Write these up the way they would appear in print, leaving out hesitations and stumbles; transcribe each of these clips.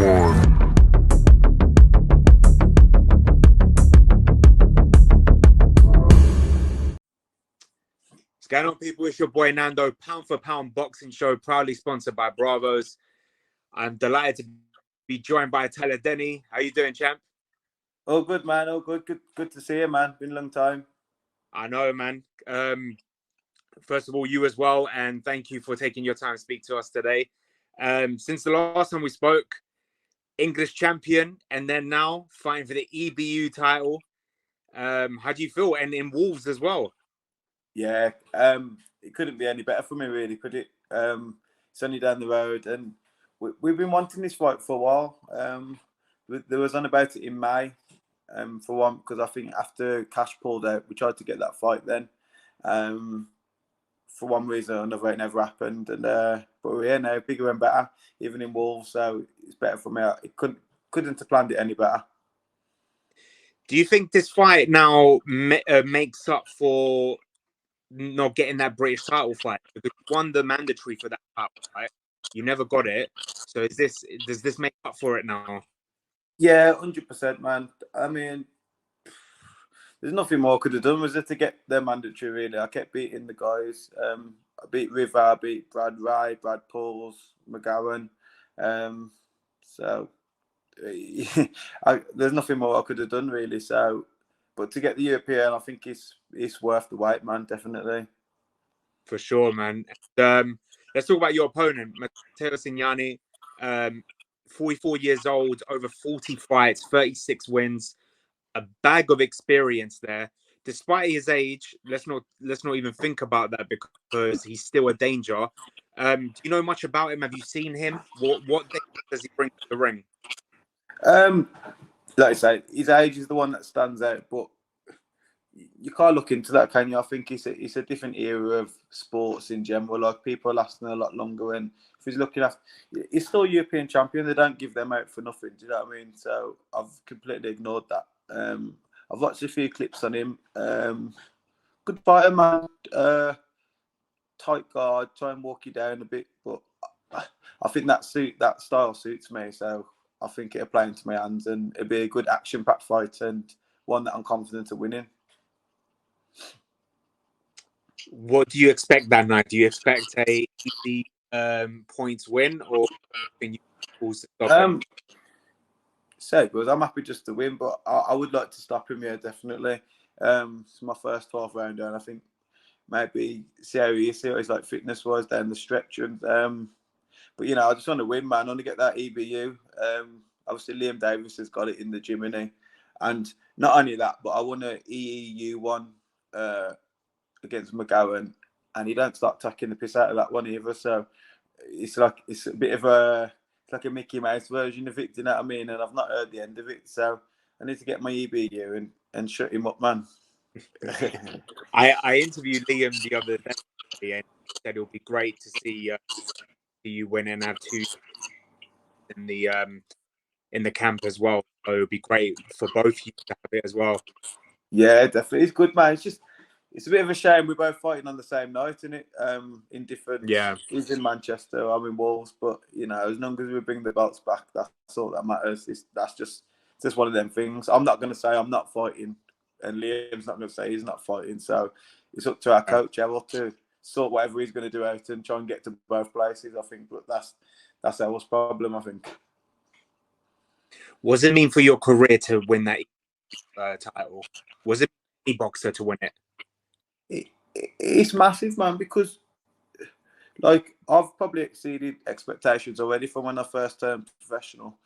What's going on, people? It's your boy Nando, Pound for Pound Boxing Show, proudly sponsored by Bravose. I'm delighted to be joined by Tyler Denny. How you doing, champ? Oh, good, man. Oh, good. Good to see you, man. Been a long time. I know, man. First of all, you as well, and thank you for taking your time to speak to us today. Since the last time we spoke, English champion, and then now fighting for the EBU title. How do you feel? And in Wolves as well. Yeah, it couldn't be any better for me, really, could it? It's only down the road, and we've been wanting this fight for a while. There was on about it in May, for one, because I think after Cash pulled out, we tried to get that fight then. For one reason or another, it never happened. And but we're here now, bigger and better, even in Wolves, so it's better for me. It couldn't have planned it any better. Do you think this fight now makes up for not getting that British title fight? Because you won the mandatory for that title, right? You never got it. So does this make up for it now? Yeah, 100%, man. I mean, there's nothing more I could have done, was it, to get their mandatory, really. I kept beating the guys. I beat River, I beat Brad Wright, Brad Pauls, McGowan. So there's nothing more I could have done, really. So, but to get the European, I think it's worth the wait, man, definitely. For sure, man. Let's talk about your opponent, Matteo Signani. 44 years old, over 40 fights, 36 wins, a bag of experience there. Despite his age, let's not even think about that because he's still a danger. Do you know much about him? Have you seen him? What does he bring to the ring? Like I say, his age is the one that stands out, but you can't look into that, can you? I think it's a different era of sports in general. Like, people are lasting a lot longer, and if he's looking after, he's still European champion. They don't give them out for nothing. Do you know what I mean? So I've completely ignored that. I've watched a few clips on him. Good fighter, man. Tight guard, try and walk you down a bit, but I think that style suits me. So I think it'll play into my hands, and it'll be a good action-packed fight and one that I'm confident of winning. What do you expect that night? Do you expect a easy points win, or can you stop it? So good. I'm happy just to win, but I would like to stop him. Yeah, definitely. It's my first 12 rounder, and I think maybe see how he is, see what he's like fitness-wise down the stretch. And but you know, I just want to win, man. I want to get that EBU. Obviously, Liam Davis has got it in the gym, and not only that, but I want an EEU one against McGowan, and he don't start taking the piss out of that one either. So it's a bit of a Mickey Mouse version of it, do you know what I mean? And I've not heard the end of it, so I need to get my EBU and shut him up, man. I interviewed Liam the other day, and he said it would be great to see you win and have two in the camp as well. So it would be great for both you to have it as well. Yeah, definitely. It's good, man. It's a bit of a shame we're both fighting on the same night, isn't it? In different. Yeah. He's in Manchester, I'm in Wolves, but you know, as long as we bring the belts back, that's all that matters. That's just one of them things. I'm not going to say I'm not fighting, and Liam's not going to say he's not fighting. So it's up to our coach Errol to sort whatever he's going to do out and try and get to both places, I think. But that's Errol's problem, I think. What does it mean for your career to win that title? Was it any boxer to win it? It's massive, man, because like I've probably exceeded expectations already from when I first turned professional.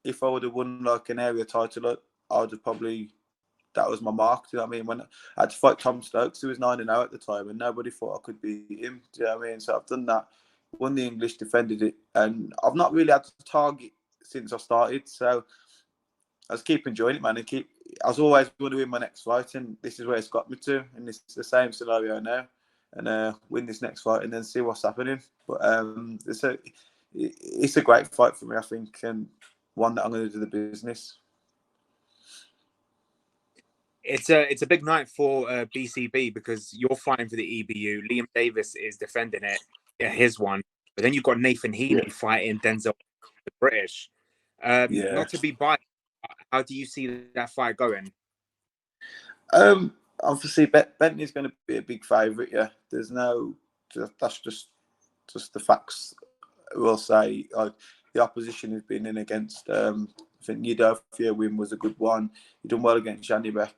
If I would have won like an area title, I would have probably, that was my mark. Do you know what I mean? When I had to fight Tom Stokes, who was 9-0 at the time, and nobody thought I could beat him. Do you know what I mean? So I've done that, won the English, defended it, and I've not really had to target since I started. So I just keep enjoying it, man, and I was always going to win my next fight, and this is where it's got me to, and it's the same scenario now, and win this next fight and then see what's happening. But it's a great fight for me, I think, and one that I'm going to do the business. It's a big night for BCB because you're fighting for the EBU. Liam Davis is defending it, his one, but then you've got Nathan Heaney fighting Denzel the British. Yeah. Not to be biased, how do you see that fight going? Obviously, Bentley's going to be a big favourite. Yeah, that's just the facts. We'll say the opposition has been in against. I think Nando win was a good one. He done well against Janibek.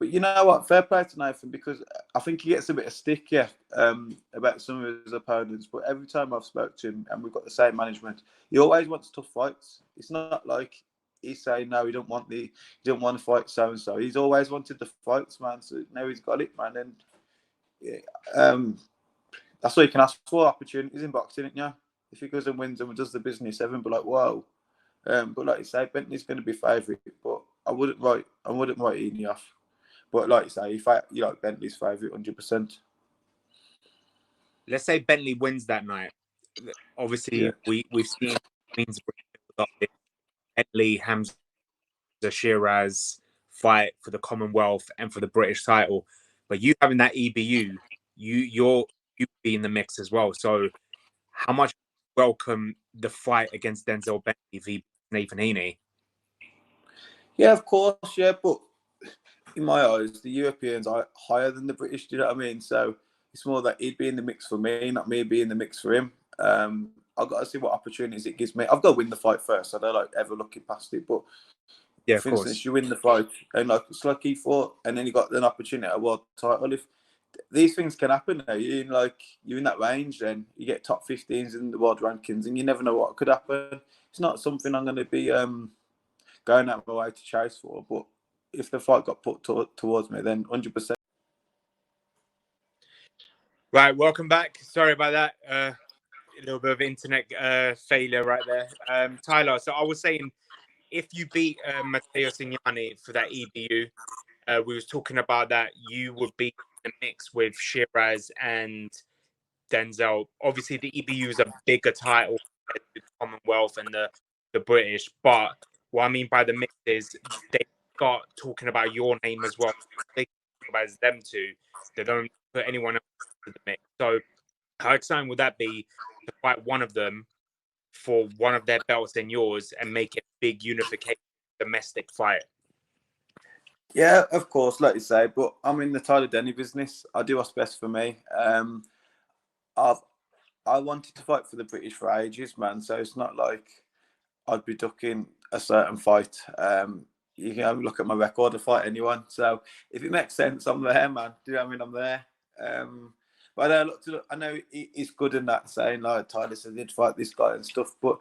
But you know what? Fair play to Nathan, because I think he gets a bit of stick, about some of his opponents. But every time I've spoke to him, and we've got the same management, he always wants tough fights. It's not like he's saying no, he don't want to fight so and so. He's always wanted the fights, man. So now he's got it, man. And that's all you can ask for: opportunities in boxing, isn't you? If he goes and wins and does the business, everyone be like, whoa. But like you say, Bentley's going to be favourite, but I wouldn't write Heaney off. But like you say, you like Bentley's favourite 100%. Let's say Bentley wins that night. Obviously, we've seen Bentley, Hamzah, Sheeraz fight for the Commonwealth and for the British title, but you having that EBU, you be in the mix as well. So, how much welcome the fight against Denzel Bentley v Nathan Heaney? Yeah, of course, yeah, but in my eyes, the Europeans are higher than the British. Do you know what I mean? So it's more that he'd be in the mix for me, not me being in the mix for him. I've got to see what opportunities it gives me. I've got to win the fight first. I don't like ever looking past it. But yeah, for instance, you win the fight, and like it's like he fought, and then you got an opportunity at a world title. If these things can happen, now you're in that range, then you get top 15s in the world rankings, and you never know what could happen. It's not something I'm going to be going out of my way to chase for, but if the fight got put towards me, then 100%. Right, welcome back. Sorry about that. A little bit of internet failure right there. Tyler, so I was saying, if you beat Matteo Signani for that EBU, we was talking about that you would be in the mix with Sheeraz and Denzel. Obviously, the EBU is a bigger title compared to the Commonwealth and the British, but what I mean by the mix is they start talking about your name as well. They talk about them two. They don't put anyone else in the mix. So how exciting would that be to fight one of them for one of their belts and yours and make it big unification domestic fight? Yeah, of course, like you say, but I'm in the Tyler Denny business. I do what's best for me. I wanted to fight for the British for ages, man. So it's not like I'd be ducking a certain fight. You can have a look at my record to fight anyone. So if it makes sense, I'm there, man. Do you know what I mean? I'm there. But I know he's good in that, saying like Tyler said he'd fight this guy and stuff. But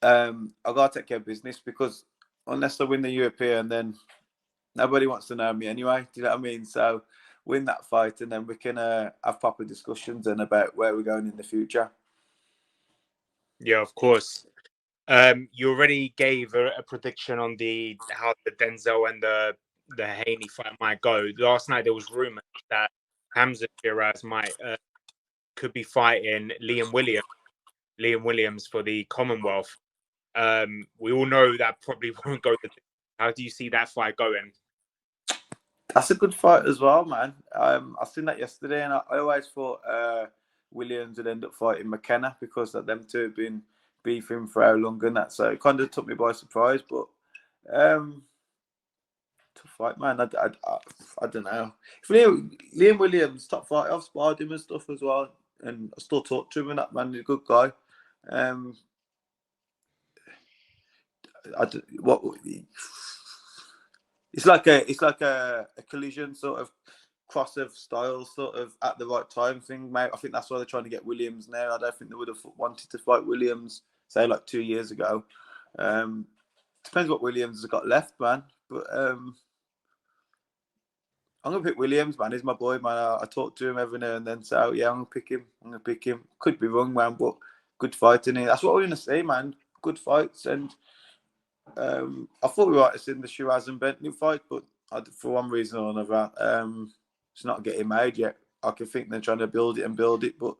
I gotta take care of business, because unless I win the European, then nobody wants to know me anyway. Do you know what I mean? So win that fight, and then we can have proper discussions and about where we're going in the future. Yeah, of course. You already gave a prediction on how the Denzel and the Heaney fight might go. Last night there was rumors that Hamzah Sheeraz could be fighting Liam Williams for the Commonwealth. We all know that probably won't go. How do you see that fight going? That's a good fight as well, man. I seen that yesterday, and I always thought Williams would end up fighting McKenna, because them two have been beefing for how long and that. So it kind of took me by surprise, but tough fight, man. I don't know. If Liam Williams, top fight, I've sparred him and stuff as well, and I still talk to him, and that man, he's a good guy. It's like a collision sort of cross of styles, sort of at the right time thing, mate. I think that's why they're trying to get Williams now. I don't think they would have wanted to fight Williams, say, like 2 years ago. Depends what Williams has got left, man. But I'm gonna pick Williams, man. He's my boy, man. I talk to him every now and then, so yeah, I'm gonna pick him. Could be wrong, man, but good fighting. That's what we're gonna say, man. Good fights. And I thought we might have seen the Sheeraz and Bentley fight, but for one reason or another, it's not getting made yet. I can think they're trying to build it, but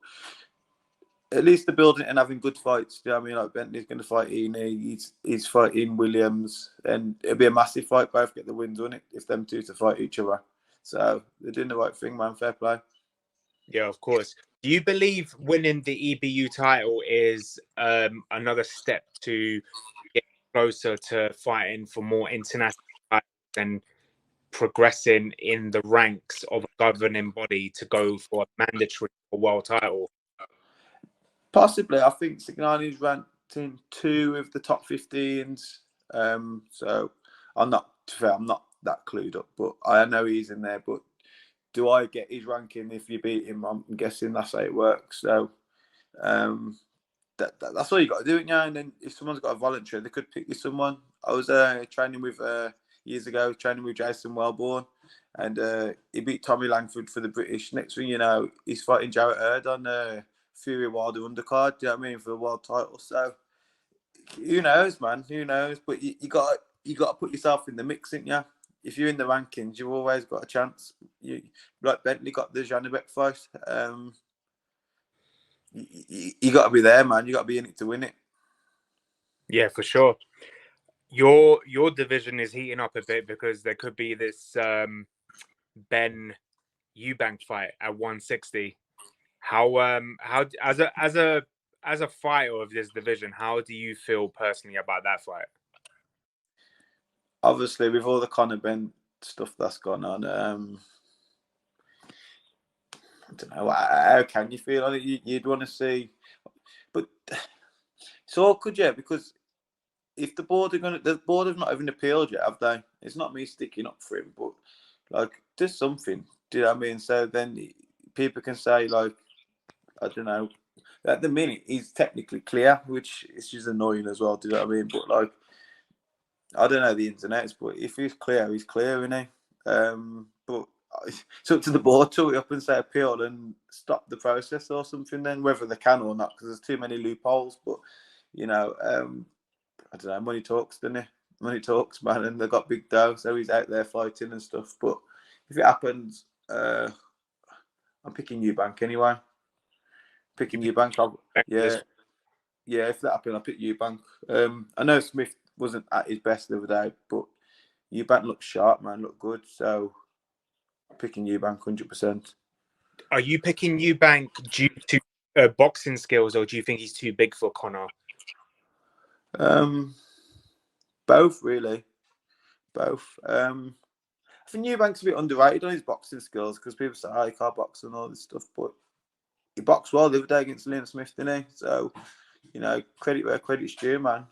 at least they're building it and having good fights. Do you know what I mean? Like Bentley's going to fight Heaney, he's fighting Williams, and it'll be a massive fight. Both get the wins on it if them two to fight each other. So they're doing the right thing, man. Fair play. Yeah, of course. Do you believe winning the EBU title is another step to get closer to fighting for more international titles and progressing in the ranks of a governing body to go for a mandatory world title? Possibly. I think Signani's ranked in 2 of the top 15s. So I'm not that clued up, but I know he's in there. But do I get his ranking if you beat him? I'm guessing that's how it works. So that's all you got to do, yeah. And then if someone's got a volunteer, they could pick you someone. I was training with years ago, training with Jason Wellborn, and he beat Tommy Langford for the British. Next thing you know, he's fighting Jarrett Hurd on Fury Wilder undercard. Do you know what I mean, for the world title? So who knows, man? Who knows? But you got to put yourself in the mix, ain't you? If you're in the rankings, you've always got a chance. Like Bentley got the Janibek fight. You got to be there, man. You got to be in it to win it. Yeah, for sure. Your division is heating up a bit because there could be this Benn Eubank fight at 160. How as a fighter of this division, how do you feel personally about that fight? Obviously, with all the conorbenn stuff that's gone on, I don't know. How can you feel on it? You'd want to see, but it's awkward, yeah, because if the board have not even appealed yet, have they? It's not me sticking up for him, but like, there's something. Do you know what I mean? So then people can say, like, I don't know. At the minute, he's technically clear, which is just annoying as well. Do you know what I mean? But like, I don't know the internet, but if he's clear, isn't he? But it's up to the board to up and say appeal and stop the process or something. Then whether they can or not, because there's too many loopholes. But you know, I don't know. Money talks, doesn't it? Money talks, man. And they've got big dough, so he's out there fighting and stuff. But if it happens, I'm picking Eubank anyway. Picking Eubank. Yeah. If that happened, I'll pick Eubank. I know Smith wasn't at his best the other day, but Eubank looked sharp, man. Looked good. So picking Eubank 100%. Are you picking Eubank due to boxing skills, or do you think he's too big for Conor? Both, really. Both. I think Eubank's a bit underrated on his boxing skills because people say, he can't box and all this stuff, but he boxed well the other day against Liam Smith, didn't he? So, you know, credit where credit's due, man.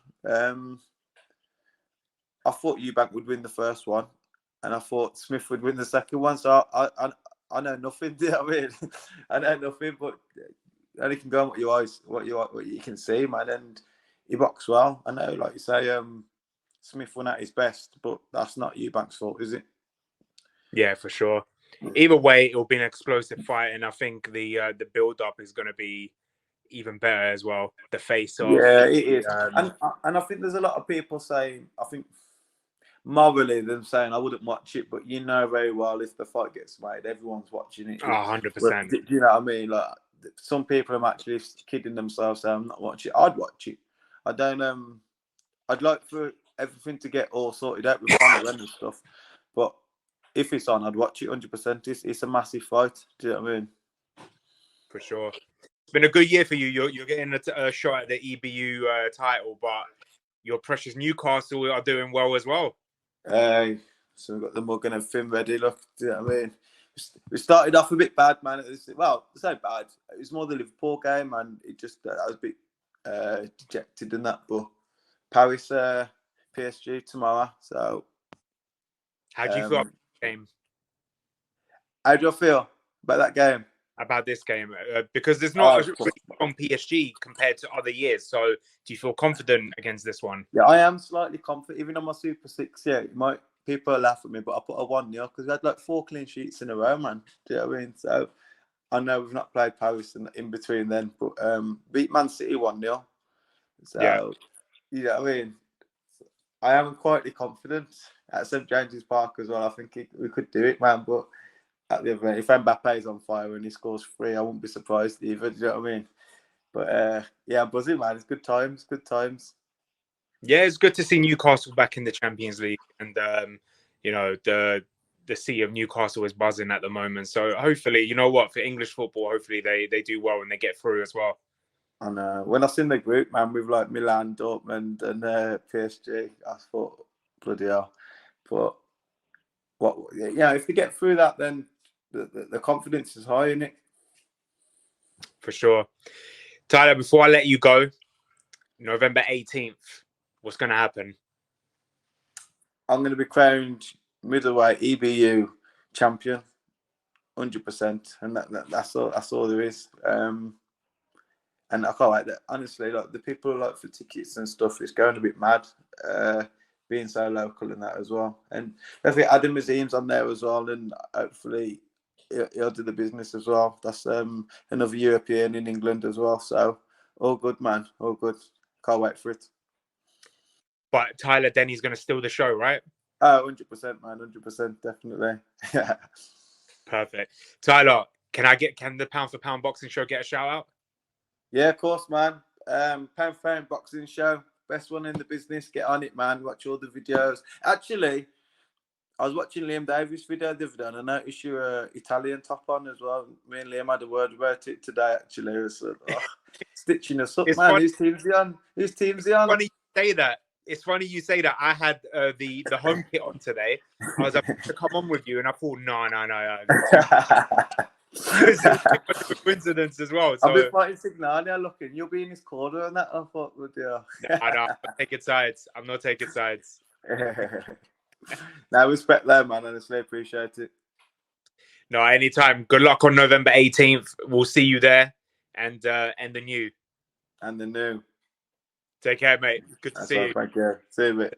I thought Eubank would win the first one, and I thought Smith would win the second one. So I know nothing. Do you know what I mean? I know nothing, but only can go on what you can see, man. And he boxed well. I know, like you say, Smith won at his best, but that's not Eubank's fault, is it? Yeah, for sure. Either way, it'll be an explosive fight, and I think the build up is going to be even better as well. The face off. Yeah, it is. And I think there's a lot of people saying, I think morally, them saying I wouldn't watch it, but you know very well if the fight gets made, everyone's watching it. 100%. Do you know what I mean? Like, some people are actually kidding themselves saying I'm not watching it. I'd watch it. I don't. I'd like for everything to get all sorted out with Conor and stuff, but if it's on, I'd watch it 100%. It's a massive fight. Do you know what I mean? For sure. It's been a good year for you. You're getting a shot at the EBU title, but your precious Newcastle are doing well as well. So we've got the mug and fin ready. Look, do you know what I mean? We started off a bit bad, man. Well, it's not bad. It was more the Liverpool game, and it just I was a bit dejected in that. But Paris, PSG tomorrow. So, how do you feel about the game? How do I feel about that game? About this game? Because there's not a really strong PSG compared to other years. So, do you feel confident against this one? Yeah, I am slightly confident. Even on my Super 6, yeah, people laugh at me, but I put a 1-0 because we had like 4 clean sheets in a row, man. Do you know what I mean? So, I know we've not played Paris in between then, but beat Man City 1-0. So, yeah. You know what I mean? I am quietly confident at St James's Park as well. I think we could do it, man. But at the event, if Mbappe's on fire and he scores 3, I won't be surprised either. Do you know what I mean? But yeah, I'm buzzing, man. It's good times. Good times. Yeah, it's good to see Newcastle back in the Champions League, and you know, the the city of Newcastle is buzzing at the moment. So hopefully, you know what, for English football, hopefully they do well and they get through as well. And when I seen the group, man, with like Milan, Dortmund, and PSG, I thought, bloody hell. But if they get through that, then the confidence is high in it. For sure. Tyler, before I let you go, November 18th, what's going to happen? I'm going to be crowned middleweight EBU champion, 100%, and that's all there is. And I can't wait. Honestly, like the people like for tickets and stuff, it's going a bit mad. Being so local and that as well. And I think Adam Azim's on there as well, and hopefully he'll do the business as well. That's another European in England as well. So all good, man. All good. Can't wait for it. But Tyler Denny's going to steal the show, right? Oh, 100%, man. 100%, definitely. Perfect. Tyler, can the Pound for Pound boxing show get a shout out? Yeah, of course, man. Pound for Pound boxing show. Best one in the business. Get on it, man. Watch all the videos. Actually, I was watching Liam Davis' video the other day, and I noticed your Italian top on as well. Me and Liam had a word about it today, actually. It was stitching us up, man. Funny. Whose team's he on? Whose team's he on? Funny you say that. It's funny you say that. I had the home kit on today. I was about to come on with you, and I thought, no. It's a coincidence as well. So, I've been fighting Signani looking. You'll be in his corner and that. I thought, well, yeah. I know. I'm not taking sides. I'm not taking sides. No, respect there, man. Honestly, appreciate it. No, anytime. Good luck on November 18th. We'll see you there. And the new. And the new. Take care, mate. Good to see you. Thank you. See you, mate.